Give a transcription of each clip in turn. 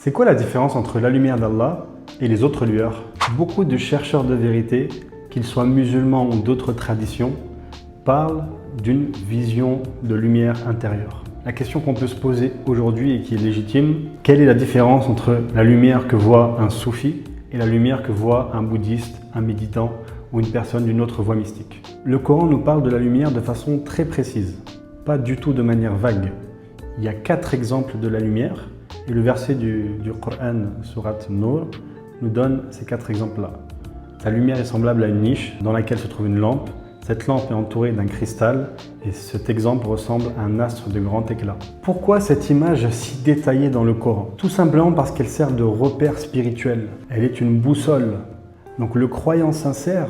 C'est quoi la différence entre la lumière d'Allah et les autres lueurs? Beaucoup de chercheurs de vérité, qu'ils soient musulmans ou d'autres traditions, parlent d'une vision de lumière intérieure. La question qu'on peut se poser aujourd'hui et qui est légitime, quelle est la différence entre la lumière que voit un soufi et la lumière que voit un bouddhiste, un méditant ou une personne d'une autre voie mystique? Le Coran nous parle de la lumière de façon très précise, pas du tout de manière vague. Il y a 4 exemples de la lumière et le verset du Coran, Surat Nur, nous donne ces 4 exemples-là. La lumière est semblable à une niche dans laquelle se trouve une lampe. Cette lampe est entourée d'un cristal et cet exemple ressemble à un astre de grand éclat. Pourquoi cette image si détaillée dans le Coran? Tout simplement parce qu'elle sert de repère spirituel. Elle est une boussole. Donc le croyant sincère,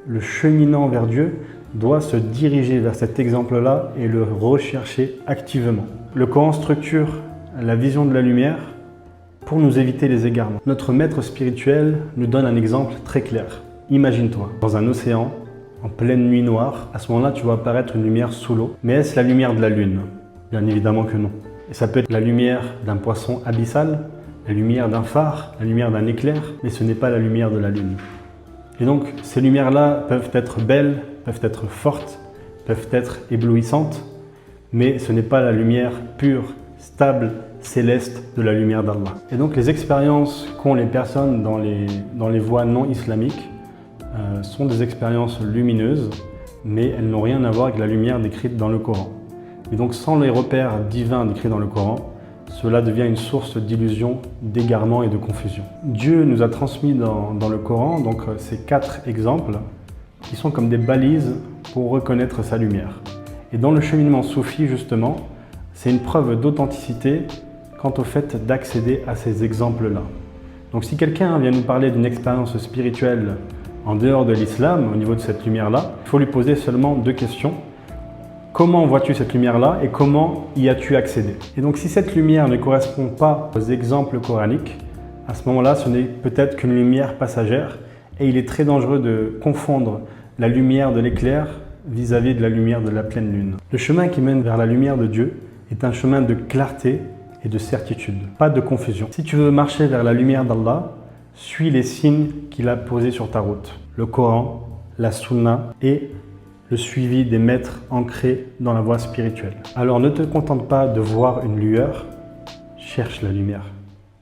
le cheminant vers Dieu, doit se diriger vers cet exemple-là et le rechercher activement. Le Coran structure la vision de la lumière pour nous éviter les égarements. Notre maître spirituel nous donne un exemple très clair. Imagine-toi, dans un océan, en pleine nuit noire, à ce moment-là, tu vois apparaître une lumière sous l'eau. Mais est-ce la lumière de la lune? Bien évidemment que non. Et ça peut être la lumière d'un poisson abyssal, la lumière d'un phare, la lumière d'un éclair, mais ce n'est pas la lumière de la lune. Et donc, ces lumières-là peuvent être belles, peuvent être fortes, peuvent être éblouissantes, mais ce n'est pas la lumière pure, stable, céleste de la lumière d'Allah. Et donc, les expériences qu'ont les personnes dans les voies non islamiques sont des expériences lumineuses, mais elles n'ont rien à voir avec la lumière décrite dans le Coran. Et donc, sans les repères divins décrits dans le Coran, cela devient une source d'illusion, d'égarement et de confusion. Dieu nous a transmis dans le Coran donc, ces 4 exemples qui sont comme des balises pour reconnaître sa lumière. Et dans le cheminement soufi, justement, c'est une preuve d'authenticité quant au fait d'accéder à ces exemples-là. Donc si quelqu'un vient nous parler d'une expérience spirituelle en dehors de l'islam, au niveau de cette lumière-là, il faut lui poser seulement 2 questions. Comment vois-tu cette lumière-là et comment y as-tu accédé? Et donc si cette lumière ne correspond pas aux exemples coraniques, à ce moment-là, ce n'est peut-être qu'une lumière passagère et il est très dangereux de confondre la lumière de l'éclair vis-à-vis de la lumière de la pleine lune. Le chemin qui mène vers la lumière de Dieu est un chemin de clarté et de certitude, pas de confusion. Si tu veux marcher vers la lumière d'Allah, suis les signes qu'il a posés sur ta route. Le Coran, la Sunna et le suivi des maîtres ancrés dans la voie spirituelle. Alors ne te contente pas de voir une lueur, cherche la lumière.